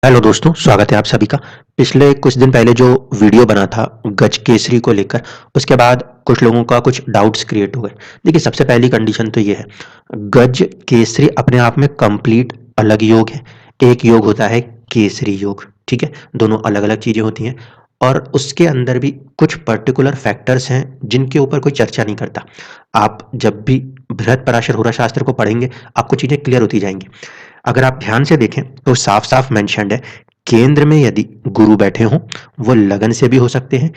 Hello दोस्तों, स्वागत है आप सभी का। पिछले कुछ दिन पहले जो वीडियो बना था गज केसरी को लेकर, उसके बाद कुछ लोगों का कुछ डाउट्स क्रिएट हो गए। देखिए, सबसे पहली कंडीशन तो ये है, गज केसरी अपने आप में कंप्लीट अलग योग है। एक योग होता है केसरी योग, ठीक है। दोनों अलग अलग चीजें होती हैं और उसके अंदर भी कुछ पर्टिकुलर फैक्टर्स हैं जिनके ऊपर कोई चर्चा नहीं करता। आप जब भी बृहत पराशर होरा शास्त्र को पढ़ेंगे, आपको चीजें क्लियर होती जाएंगी। अगर आप ध्यान से देखें तो साफ साफ मेंशन्ड है, केंद्र में यदि गुरु बैठे हों, वो लगन से भी हो सकते हैं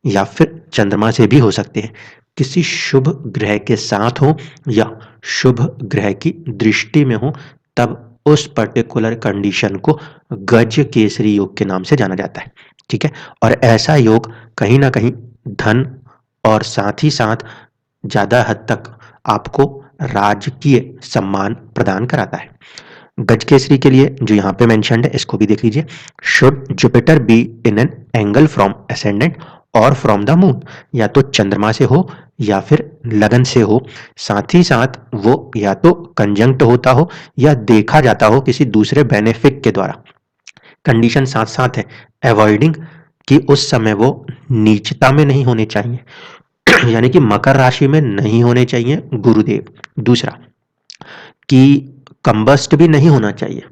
या फिर चंद्रमा से भी हो सकते हैं। किसी शुभ ग्रह के साथ हो या शुभ ग्रह की दृष्टि में हो, तब उस पर्टिकुलर कंडीशन को गज केसरी योग के नाम से जाना जाता है, ठीक है। और ऐसा योग कहीं ना कहीं धन और साथ ही साथ ज्यादा हद तक आपको राजकीय सम्मान प्रदान कराता है। गज केसरी के लिए जो यहाँ पे मेंशन्ड है, इसको भी देख लीजिए। Should Jupiter be in an angle from ascendant और फ्रॉम द मून, या तो चंद्रमा से हो या फिर लगन से हो। साथ ही साथ वो या तो कंजंक्ट होता हो या देखा जाता हो किसी दूसरे बेनिफिक के द्वारा। कंडीशन साथ साथ है, अवॉइडिंग कि उस समय वो नीचता में नहीं होने चाहिए यानी कि मकर राशि में नहीं होने चाहिए गुरुदेव। दूसरा, कि कंबस्ट भी नहीं होना चाहिए।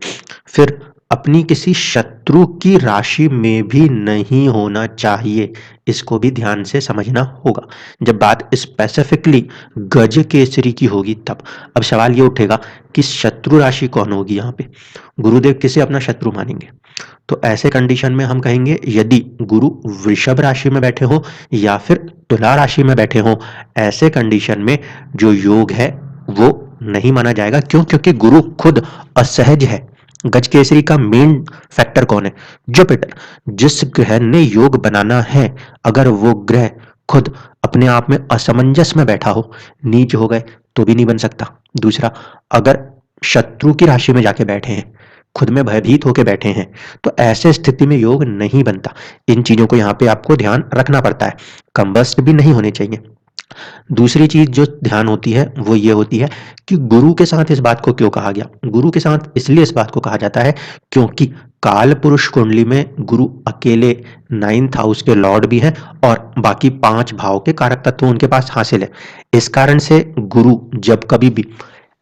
फिर अपनी किसी शत्रु की राशि में भी नहीं होना चाहिए, इसको भी ध्यान से समझना होगा जब बात स्पेसिफिकली गज केसरी की होगी तब। अब सवाल ये उठेगा कि शत्रु राशि कौन होगी यहाँ पे, गुरुदेव किसे अपना शत्रु मानेंगे। तो ऐसे कंडीशन में हम कहेंगे, यदि गुरु वृषभ राशि में बैठे हो या फिर तुला राशि में बैठे हो, ऐसे कंडीशन में जो योग है वो नहीं माना जाएगा। क्यों? क्योंकि गुरु खुद असहज है। गज केसरी का मेन फैक्टर कौन है? जुपिटर। जिस ग्रह ने योग बनाना है, अगर वो ग्रह खुद अपने आप में असमंजस में बैठा हो, नीच हो गए तो भी नहीं बन सकता। दूसरा, अगर शत्रु की राशि में जाके बैठे हैं, खुद में भयभीत होकर बैठे हैं, तो ऐसे स्थिति में योग नहीं बनता। इन चीजों को यहाँ पे आपको ध्यान रखना पड़ता है। कंबस्ट भी नहीं होने चाहिए। दूसरी चीज जो ध्यान होती है वो ये होती है कि गुरु के साथ इस बात को क्यों कहा गया। गुरु के साथ इसलिए इस बात को कहा जाता है क्योंकि काल पुरुष कुंडली में गुरु अकेले 9th हाउस के लॉर्ड भी हैं और बाकी 5 भाव के कारक तत्व उनके पास हासिल है। इस कारण से गुरु जब कभी भी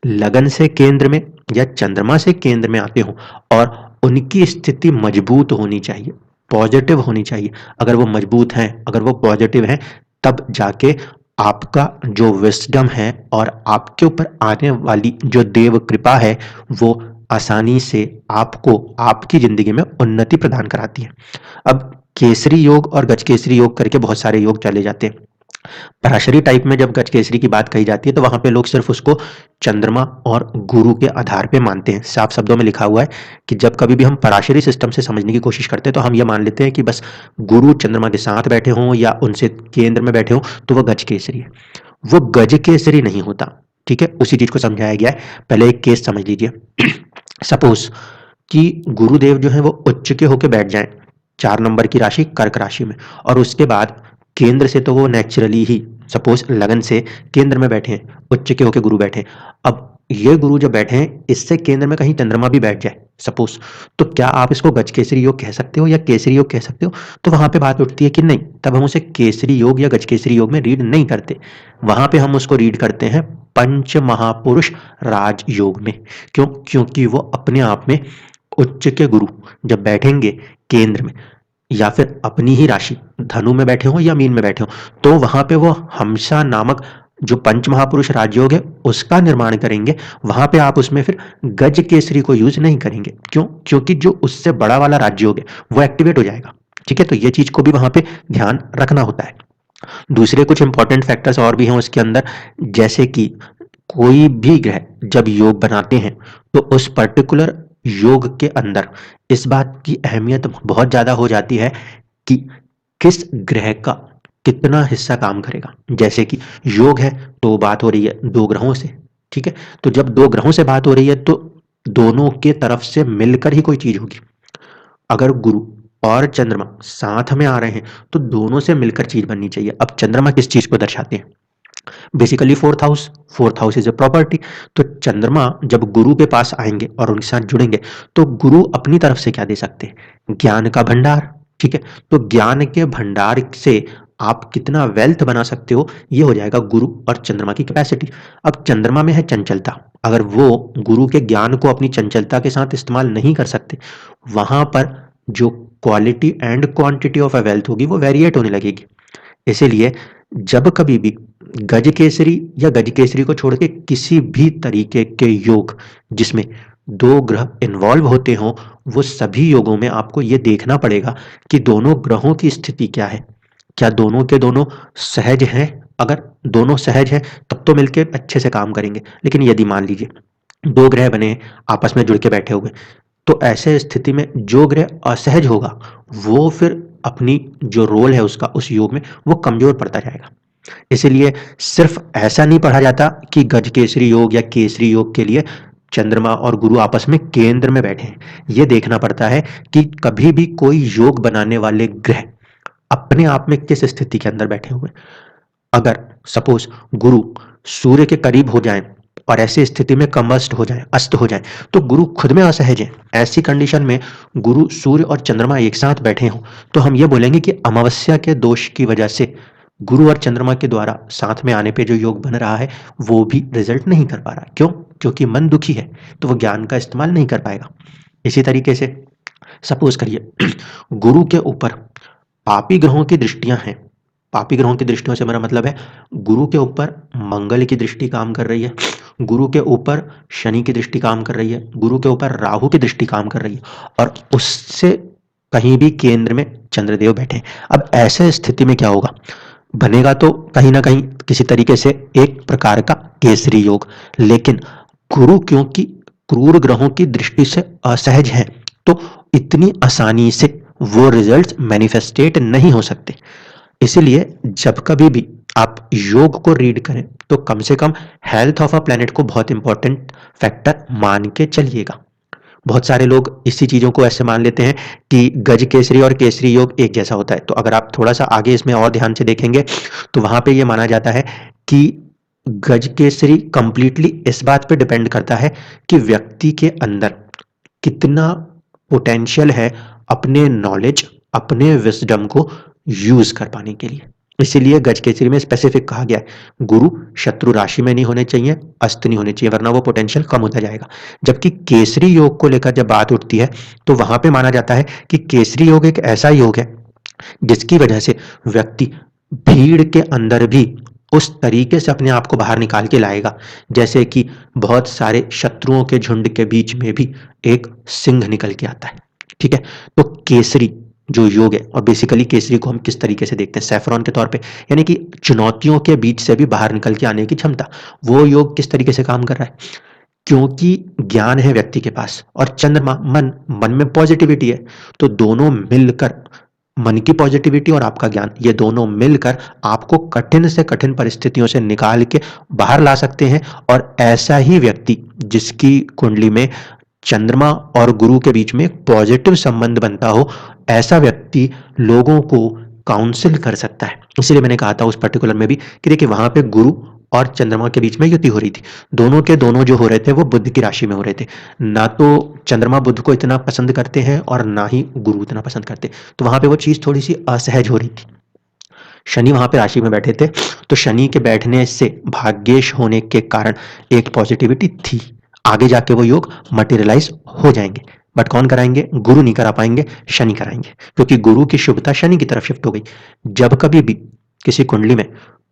लगन से केंद्र में या चंद्रमा से केंद्र में आते हो, और उनकी स्थिति मजबूत होनी चाहिए, पॉजिटिव होनी चाहिए। अगर वो मजबूत हैं, अगर वो पॉजिटिव हैं, तब जाके आपका जो विस्डम है और आपके ऊपर आने वाली जो देव कृपा है, वो आसानी से आपको आपकी जिंदगी में उन्नति प्रदान कराती है। अब केसरी योग और गज केसरी योग करके बहुत सारे योग चले जाते हैं। पराशरी टाइप में जब गज केसरी की बात कही जाती है तो वहां पे लोग सिर्फ उसको चंद्रमा और गुरु के आधार पे मानते हैं। साफ शब्दों में लिखा हुआ है कि जब कभी भी हम पराशरी सिस्टम से समझने की कोशिश करते हैं तो हम ये मान लेते हैं कि बस गुरु चंद्रमा के साथ बैठे हों या उनसे केंद्र में बैठे हों तो वो गज केसरी है। वो गज केसरी नहीं होता, ठीक है। उसी चीज को समझाया गया है। पहले एक केस समझ लीजिए। सपोज कि गुरुदेव जो है वो उच्च के होके बैठ जाएं 4 नंबर की राशि कर्क राशि में, और उसके बाद केंद्र से तो वो नेचुरली ही सपोज लगन से केंद्र में बैठे हैं, उच्च के होके गुरु बैठे हैं। अब ये गुरु जब बैठे हैं, इससे केंद्र में कहीं चंद्रमा भी बैठ जाए सपोज, तो क्या आप इसको गज केसरी योग कह सकते हो या केसरी योग कह सकते हो? तो वहां पे बात उठती है कि नहीं, तब हम उसे केसरी योग या गज केसरी योग में रीड नहीं करते। वहां पे हम उसको रीड करते हैं पंच महापुरुष राजयोग में। क्यों? क्योंकि वो अपने आप में उच्च के गुरु जब बैठेंगे केंद्र में, या फिर अपनी ही राशि धनु में बैठे हो या मीन में बैठे हो, तो वहां पे वो हमसा नामक जो पंच महापुरुष राजयोग है उसका निर्माण करेंगे। वहां पे आप उसमें फिर गज केसरी को यूज नहीं करेंगे। क्यों? क्योंकि जो उससे बड़ा वाला राजयोग है वो एक्टिवेट हो जाएगा, ठीक है। तो ये चीज को भी वहां पे ध्यान रखना होता है। दूसरे कुछ इंपॉर्टेंट फैक्टर्स और भी हैं उसके अंदर, जैसे कि कोई भी ग्रह जब योग बनाते हैं तो उस पर्टिकुलर योग के अंदर इस बात की अहमियत बहुत ज्यादा हो जाती है कि किस ग्रह का कितना हिस्सा काम करेगा। जैसे कि योग है तो बात हो रही है 2 ग्रहों से, ठीक है। तो जब 2 ग्रहों से बात हो रही है तो दोनों के तरफ से मिलकर ही कोई चीज होगी। अगर गुरु और चंद्रमा साथ में आ रहे हैं तो दोनों से मिलकर चीज बननी चाहिए। अब चंद्रमा किस चीज को दर्शाते हैं? Basically fourth house is a property. तो चंद्रमा जब गुरु के पास आएंगे और उनके साथ जुड़ेंगे तो गुरु अपनी तरफ से क्या दे सकते हैं, ज्ञान का भंडार। ठीक है, तो ज्ञान के भंडार से आप कितना वेल्थ बना सकते हो ये हो जाएगा गुरु और चंद्रमा की कैपेसिटी। अब चंद्रमा में है चंचलता, अगर वो गुरु के ज्ञान को अपनी चंचलता के साथ इस्तेमाल नहीं कर सकते, वहां पर जो quality and quantity of a wealth होगी वो वेरिएट होने लगेगी। इसीलिए जब कभी भी गज केसरी या गज केसरी को छोड़ के किसी भी तरीके के योग जिसमें दो ग्रह इन्वॉल्व होते हों, वो सभी योगों में आपको ये देखना पड़ेगा कि दोनों ग्रहों की स्थिति क्या है, क्या दोनों के दोनों सहज हैं। अगर दोनों सहज हैं तब तो मिलके अच्छे से काम करेंगे, लेकिन यदि मान लीजिए दो ग्रह बने आपस में जुड़ के बैठे हुए, तो ऐसे स्थिति में जो ग्रह असहज होगा वो फिर अपनी जो रोल है उसका उस योग में वो कमजोर पड़ता जाएगा। इसीलिए सिर्फ ऐसा नहीं पढ़ा जाता कि गज केसरी योग या केसरी योग के लिए चंद्रमा और गुरु आपस में केंद्र में बैठे हैं। यह देखना पड़ता है कि कभी भी कोई योग बनाने वाले ग्रह अपने आप में किस स्थिति के अंदर बैठे हुए। अगर सपोज गुरु सूर्य के करीब हो जाएं और ऐसी स्थिति में कम्बस्ट हो जाए, अस्त हो जाए, तो गुरु खुद में असहज है। ऐसी कंडीशन में गुरु सूर्य और चंद्रमा एक साथ बैठे हों तो हम ये बोलेंगे कि अमावस्या के दोष की वजह से गुरु और चंद्रमा के द्वारा साथ में आने पे जो योग बन रहा है वो भी रिजल्ट नहीं कर पा रहा। क्यों? क्योंकि मन दुखी है तो वो ज्ञान का इस्तेमाल नहीं कर पाएगा। इसी तरीके से सपोज करिए गुरु के ऊपर पापी ग्रहों की दृष्टियां हैं। पापी ग्रहों की दृष्टियों से मेरा मतलब है गुरु के ऊपर मंगल की दृष्टि काम कर रही है, गुरु के ऊपर शनि की दृष्टि काम कर रही है, गुरु के ऊपर राहु की दृष्टि काम कर रही है और उससे कहीं भी केंद्र में चंद्रदेव बैठे। अब ऐसे स्थिति में क्या होगा, बनेगा तो कहीं ना कहीं किसी तरीके से एक प्रकार का केसरी योग, लेकिन गुरु क्योंकि क्रूर ग्रहों की दृष्टि से असहज है तो इतनी आसानी से वो रिजल्ट्स मैनिफेस्टेट नहीं हो सकते। इसीलिए जब कभी भी आप योग को रीड करें तो कम से कम हेल्थ ऑफ अ प्लेनेट को बहुत इंपॉर्टेंट फैक्टर मान के चलिएगा। बहुत सारे लोग इसी चीजों को ऐसे मान लेते हैं कि गज केसरी और केसरी योग एक जैसा होता है, तो अगर आप थोड़ा सा आगे इसमें और ध्यान से देखेंगे तो वहां पे ये माना जाता है कि गज केसरी कंप्लीटली इस बात पे डिपेंड करता है कि व्यक्ति के अंदर कितना पोटेंशियल है अपने नॉलेज, अपने विजडम को यूज कर पाने के लिए। इसीलिए गज केसरी में स्पेसिफिक कहा गया है गुरु शत्रु राशि में नहीं होने चाहिए, अस्त नहीं होने चाहिए, वरना वो पोटेंशियल कम होता जाएगा। जबकि केसरी योग को लेकर जब बात उठती है तो वहां पे माना जाता है कि केसरी योग एक ऐसा योग है जिसकी वजह से व्यक्ति भीड़ के अंदर भी उस तरीके से अपने आप को बाहर निकाल के लाएगा जैसे कि बहुत सारे शत्रुओं के झुंड के बीच में भी एक सिंह निकल के आता है। ठीक है, तो केसरी जो योग है, और बेसिकली केसरी को हम किस तरीके से देखते हैं, सैफरॉन के तौर पे, यानी कि चुनौतियों के बीच से भी बाहर निकल के आने की क्षमता। वो योग किस तरीके से काम कर रहा है, क्योंकि ज्ञान है व्यक्ति के पास और चंद्रमा मन में पॉजिटिविटी है, तो दोनों मिलकर मन की पॉजिटिविटी और आपका ज्ञान, ये दोनों मिलकर आपको कठिन से कठिन परिस्थितियों से निकाल के बाहर ला सकते हैं। और ऐसा ही व्यक्ति जिसकी कुंडली में चंद्रमा और गुरु के बीच में एक पॉजिटिव संबंध बनता हो, ऐसा व्यक्ति लोगों को काउंसिल कर सकता है। इसलिए मैंने कहा था उस पर्टिकुलर में भी कि देखिए वहां पे गुरु और चंद्रमा के बीच में युति हो रही थी, दोनों के दोनों जो हो रहे थे वो बुध की राशि में हो रहे थे। ना तो चंद्रमा बुध को इतना पसंद करते हैं और ना ही गुरु इतना पसंद करते, तो वहां पे वो चीज थोड़ी सी असहज हो रही थी। शनि वहां पे राशि में बैठे थे तो शनि के बैठने से भाग्येश होने के कारण एक पॉजिटिविटी थी। आगे जाके वो योग मटेरियलाइज हो जाएंगे, बट कौन कराएंगे, गुरु नहीं करा पाएंगे, शनि कराएंगे, क्योंकि गुरु की शुभता शनि की तरफ शिफ्ट हो गई। जब कभी भी किसी कुंडली में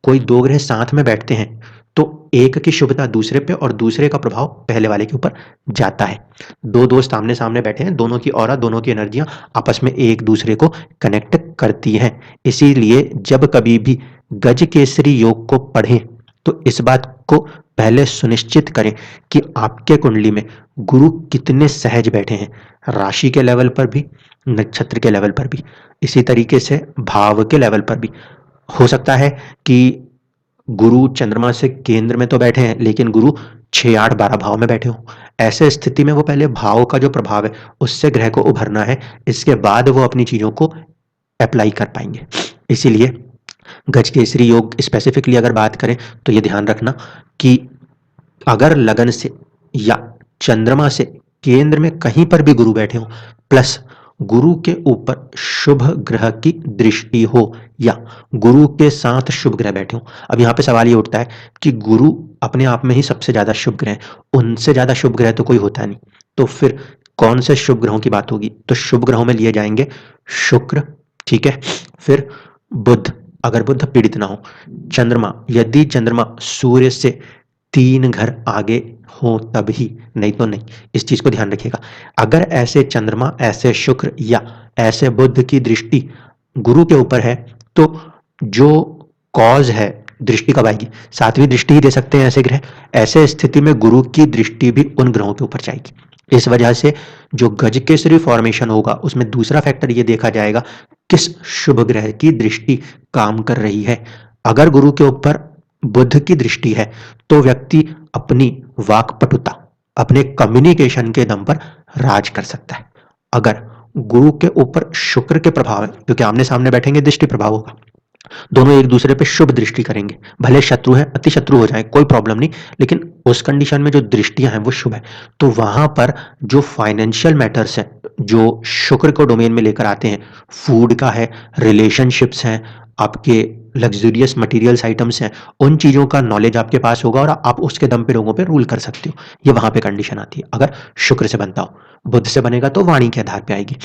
कोई दो ग्रह साथ में बैठते हैं तो एक की शुभता दूसरे पे और दूसरे का प्रभाव पहले वाले के ऊपर जाता है। दो दोस्त आमने सामने बैठे हैं, दोनों की ऑरा, दोनों की एनर्जियां आपस में एक दूसरे को कनेक्ट करती हैं। इसीलिए जब कभी भी गज केसरी योग को पढ़ें तो इस बात को पहले सुनिश्चित करें कि आपके कुंडली में गुरु कितने सहज बैठे हैं, राशि के लेवल पर भी, नक्षत्र के लेवल पर भी, इसी तरीके से भाव के लेवल पर भी। हो सकता है कि गुरु चंद्रमा से केंद्र में तो बैठे हैं लेकिन गुरु 6, 8, 12 भाव में बैठे हो। ऐसे स्थिति में वो पहले भाव का जो प्रभाव है उससे ग्रह को उभरना है, इसके बाद वो अपनी चीजों को अप्लाई कर पाएंगे। इसीलिए गज केसरी योग स्पेसिफिकली अगर बात करें तो ये ध्यान रखना कि अगर लगन से या चंद्रमा से केंद्र में कहीं पर भी गुरु बैठे हो प्लस गुरु के ऊपर शुभ ग्रह की दृष्टि हो या गुरु के साथ शुभ ग्रह बैठे हो। अब यहाँ पे सवाल ये उठता है कि गुरु अपने आप में ही सबसे ज्यादा शुभ ग्रह है, उनसे ज्यादा शुभ ग्रह तो कोई होता नहीं, तो फिर कौन से शुभ ग्रहों की बात होगी? तो शुभ ग्रहों में लिए जाएंगे शुक्र, ठीक है, फिर बुध अगर बुध पीड़ित ना हो, चंद्रमा यदि चंद्रमा सूर्य से 3 घर आगे हो तब ही, नहीं तो नहीं। इस चीज को ध्यान रखिएगा। अगर ऐसे चंद्रमा, ऐसे शुक्र या ऐसे बुध की दृष्टि गुरु के ऊपर है तो जो कॉज है, दृष्टि कब आएगी? 7वीं दृष्टि ही दे सकते हैं ऐसे ग्रह। ऐसे स्थिति में गुरु की दृष्टि भी उन ग्रहों के ऊपर जाएगी। इस वजह से जो गज केसरी फॉर्मेशन होगा उसमें दूसरा फैक्टर ये देखा जाएगा किस शुभ ग्रह की दृष्टि काम कर रही है। अगर गुरु के ऊपर बुध की दृष्टि है तो व्यक्ति अपनी वाक्पटुता, अपने कम्युनिकेशन के दम पर राज कर सकता है। अगर गुरु के ऊपर शुक्र के प्रभाव है, क्योंकि आमने सामने बैठेंगे दृष्टि प्रभाव होगा, दोनों एक दूसरे पे शुभ दृष्टि करेंगे, भले शत्रु है, अति शत्रु हो जाए कोई प्रॉब्लम नहीं, लेकिन उस कंडीशन में जो दृष्टियां हैं वो शुभ है। तो वहां पर जो फाइनेंशियल मैटर्स है जो शुक्र को डोमेन में लेकर आते हैं, फूड का है, रिलेशनशिप्स हैं, आपके लग्जूरियस मटेरियल्स आइटम्स हैं, उन चीजों का नॉलेज आपके पास होगा और आप उसके दम पे लोगों पे रूल कर सकते हो। ये वहां पे कंडीशन आती है अगर शुक्र से बनता हो। बुध से बनेगा तो वाणी के आधार पे आएगी।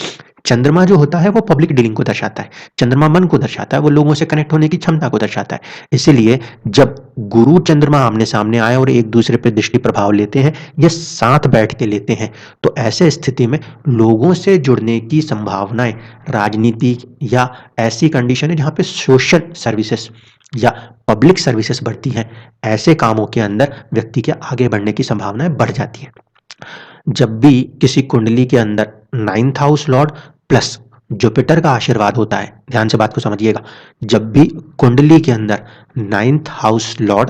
चंद्रमा जो होता है वो पब्लिक डीलिंग को दर्शाता है, चंद्रमा मन को दर्शाता है, वो लोगों से कनेक्ट होने की क्षमता को दर्शाता है। इसीलिए जब गुरु चंद्रमा आमने सामने आए और एक दूसरे पर दृष्टि प्रभाव लेते हैं या साथ बैठ के लेते हैं तो ऐसे स्थिति में लोगों से जुड़ने की संभावनाएं, राजनीति या ऐसी कंडीशन है जहां पे सोशल सर्विसेज या पब्लिक सर्विसेज बढ़ती हैं, ऐसे कामों के अंदर व्यक्ति के आगे बढ़ने की संभावनाएं बढ़ जाती हैं। जब भी किसी कुंडली के अंदर 9th house Lord plus Jupiter का आशीर्वाद होता है, ध्यान से बात को समझिएगा, जब भी कुंडली के अंदर 9th house Lord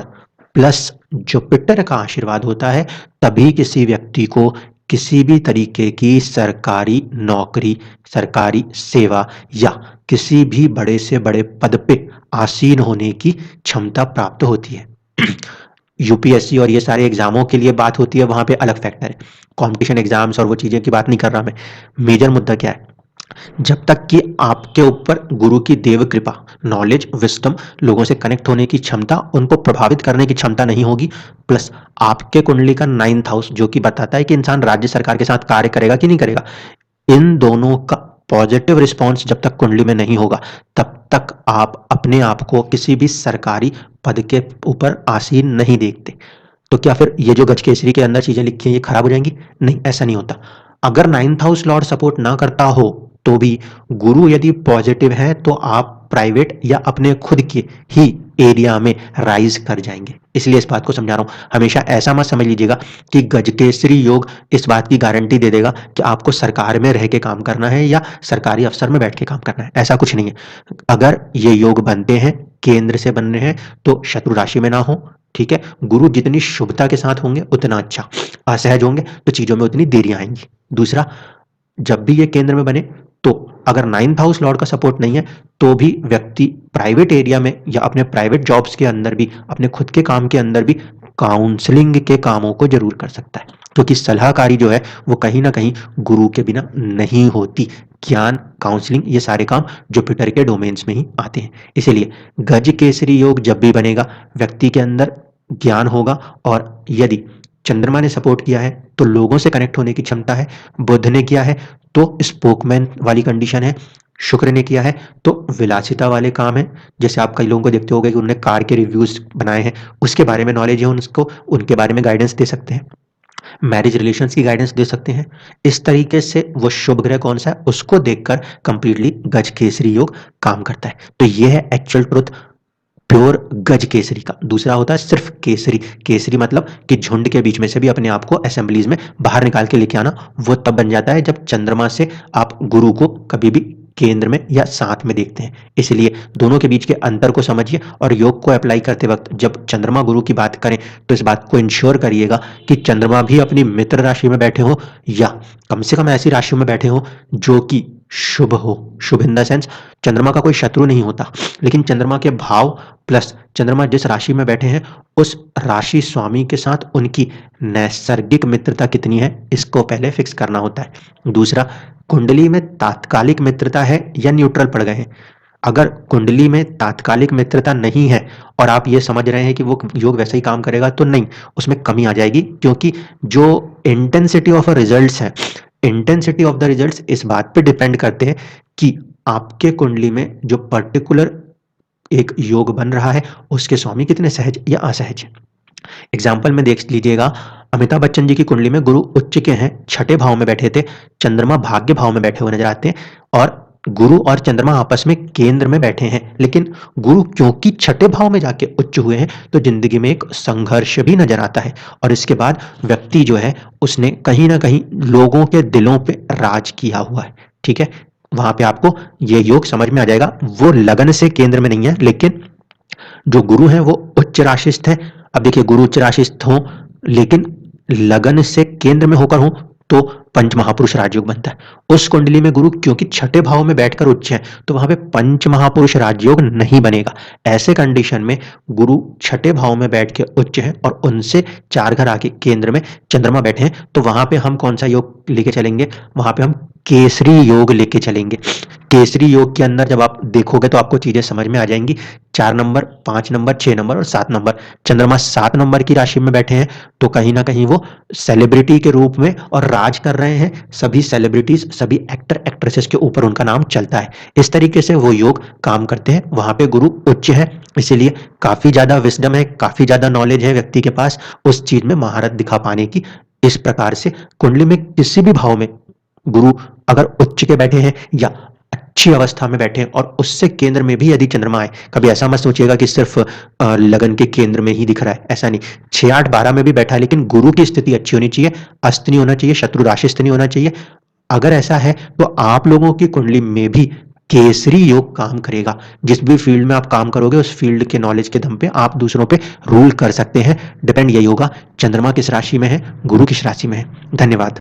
plus Jupiter का आशीर्वाद होता है तभी किसी व्यक्ति को किसी भी तरीके की सरकारी नौकरी, सरकारी सेवा या किसी भी बड़े से बड़े पद पे आसीन होने की क्षमता प्राप्त होती है। यूपीएससी और ये सारे एग्जामों के लिए बात होती है, वहां पे अलग फैक्टर है, कंपटीशन एग्जाम्स और वो चीजें की बात नहीं कर रहा मैं। मेजर मुद्दा क्या है? जब तक कि आपके ऊपर गुरु की देव कृपा, नॉलेज, विस्डम, लोगों से कनेक्ट होने की क्षमता, उनको प्रभावित करने की क्षमता नहीं होगी, प्लस आपके कुंडली का 9th हाउस जो कि बताता है कि इंसान राज्य सरकार के साथ कार्य करेगा कि नहीं करेगा, इन दोनों का पॉजिटिव रिस्पॉन्स जब तक कुंडली में नहीं होगा तब तक आप अपने आप को किसी भी सरकारी पद के ऊपर आसीन नहीं देखते। तो क्या फिर ये जो गज केसरी के अंदर चीजें लिखी हैं ये खराब हो जाएंगी? नहीं, ऐसा नहीं होता। अगर 9th हाउस लॉर्ड सपोर्ट ना करता हो तो भी गुरु यदि पॉजिटिव है तो आप प्राइवेट या अपने खुद के ही एरिया में राइज कर जाएंगे। इसलिए इस बात को समझा रहा हूं, हमेशा ऐसा मत समझ लीजिएगा कि गजकेसरी योग इस बात की गारंटी दे देगा कि आपको सरकार में रह के काम करना है या सरकारी अफसर में बैठ के काम करना है, ऐसा कुछ नहीं है। अगर ये योग बनते हैं, केंद्र से बन रहे हैं, तो शत्रु राशि में ना हो, ठीक है, गुरु जितनी शुभता के साथ होंगे उतना अच्छा, असहज होंगे तो चीजों में उतनी देरियां आएंगी। दूसरा, जब भी ये केंद्र में बने तो अगर 9th हाउस लॉर्ड का सपोर्ट नहीं है तो भी व्यक्ति प्राइवेट एरिया में या अपने प्राइवेट जॉब्स के अंदर भी, अपने खुद के काम के अंदर भी काउंसलिंग के कामों को जरूर कर सकता है, क्योंकि सलाहकारी जो है वो कहीं ना कहीं गुरु के बिना नहीं होती। ज्ञान, काउंसलिंग, ये सारे काम जुपिटर के डोमेन्स में ही आते हैं। इसीलिए गज केसरी योग जब भी बनेगा व्यक्ति के अंदर ज्ञान होगा, और यदि चंद्रमा ने सपोर्ट किया है तो लोगों से कनेक्ट होने की क्षमता है, बुध ने किया है तो स्पोकमैन वाली कंडीशन है, शुक्र ने किया है तो विलासिता वाले काम है। जैसे आप कई लोगों को देखते होंगे कि उन्होंने कार के रिव्यूज बनाए हैं, उसके बारे में नॉलेज है उनको, उनके बारे में गाइडेंस दे सकते हैं, मैरिज रिलेशंस की गाइडेंस दे सकते हैं। इस तरीके से वो शुभ ग्रह कौन सा है उसको देखकर कंप्लीटली गज केसरी योग काम करता है। तो ये है एक्चुअल ट्रुथ प्योर गज केसरी का। दूसरा होता है सिर्फ केसरी। केसरी मतलब कि झुंड के बीच में से भी अपने आप को असेंबलीज में बाहर निकाल के लेके आना, वो तब बन जाता है जब चंद्रमा से आप गुरु को कभी भी केंद्र में या साथ में देखते हैं। इसलिए दोनों के बीच के अंतर को समझिए और योग को अप्लाई करते वक्त जब चंद्रमा गुरु की बात करें तो इस बात को इंश्योर करिएगा कि चंद्रमा भी अपनी मित्र राशि में बैठे हो या कम से कम ऐसी राशियों में बैठे हो जो कि शुभ हो। शुभ इन द सेंस चंद्रमा का कोई शत्रु नहीं होता, लेकिन चंद्रमा के भाव प्लस चंद्रमा जिस राशि में बैठे हैं उस राशि स्वामी के साथ उनकी नैसर्गिक मित्रता कितनी है इसको पहले फिक्स करना होता है। दूसरा, कुंडली में तात्कालिक मित्रता है या न्यूट्रल पड़ गए हैं। अगर कुंडली में तात्कालिक मित्रता नहीं है और आप ये समझ रहे हैं कि वो योग वैसे ही काम करेगा, तो नहीं, उसमें कमी आ जाएगी, क्योंकि जो इंटेंसिटी ऑफ रिजल्ट्स है, इंटेंसिटी ऑफ द रिजल्ट्स इस बात पे डिपेंड करते हैं कि आपके कुंडली में जो पर्टिकुलर एक योग बन रहा है उसके स्वामी कितने सहज या असहज है। एग्जाम्पल में देख लीजिएगा, अमिताभ बच्चन जी की कुंडली में गुरु उच्च के हैं, छठे भाव में बैठे थे, चंद्रमा भाग्य भाव में बैठे हुए नजर आते हैं, और गुरु और चंद्रमा आपस में केंद्र में बैठे हैं। लेकिन गुरु क्योंकि छठे भाव में जाके उच्च हुए हैं तो जिंदगी में एक संघर्ष भी नजर आता है, और इसके बाद व्यक्ति जो है उसने कहीं ना कहीं लोगों के दिलों पे राज किया हुआ है। ठीक है, वहां पे आपको ये योग समझ में आ जाएगा। वो लगन से केंद्र में नहीं है, लेकिन जो गुरु हैं वो उच्च राशिस्थ हैं। अब देखिए, गुरु उच्च राशिस्थ हों लेकिन लगन से केंद्र में होकर हों तो पंच महापुरुष राजयोग बनता है। उस कुंडली में गुरु क्योंकि छठे भाव में बैठकर उच्च है तो वहां पे पंच महापुरुष राजयोग नहीं बनेगा। ऐसे कंडीशन में गुरु छठे भाव में बैठ के उच्च है और उनसे 4 घर आके केंद्र में चंद्रमा बैठे हैं, तो वहां पे हम कौन सा योग लेके चलेंगे? वहां पे हम केसरी योग लेके चलेंगे। केसरी योग के अंदर जब आप देखोगे तो आपको चीजें समझ में आ जाएंगी। 4 नंबर, 5 नंबर, 6 नंबर और 7 नंबर, चंद्रमा 7 नंबर की राशि में बैठे हैं तो कहीं ना कहीं वो सेलिब्रिटी के रूप में और राज कर रहे हैं। सभी सेलिब्रिटीज, सभी एक्टर एक्ट्रेसेस के ऊपर उनका नाम चलता है। इस तरीके से वो योग काम करते हैं। वहां पे गुरु उच्च है, इसीलिए काफी ज्यादा विजडम है, काफी ज्यादा नॉलेज है व्यक्ति के पास उस चीज में महारत दिखा पाने की। इस प्रकार से कुंडली में किसी भी भाव में गुरु अगर उच्च के बैठे हैं या अच्छी अवस्था में बैठे हैं और उससे केंद्र में भी यदि चंद्रमा है, कभी ऐसा मत सोचिएगा कि सिर्फ लगन के केंद्र में ही दिख रहा है, ऐसा नहीं। 6, 8, 12 में भी बैठा है लेकिन गुरु की स्थिति अच्छी होनी चाहिए, अस्त नहीं होना चाहिए, शत्रु राशिस्थ नहीं होना चाहिए। अगर ऐसा है तो आप लोगों की कुंडली में भी केसरी योग काम करेगा। जिस भी फील्ड में आप काम करोगे उस फील्ड के नॉलेज के दम पे आप दूसरों पे रूल कर सकते हैं। डिपेंड यही होगा चंद्रमा किस राशि में है, गुरु किस राशि में है। धन्यवाद।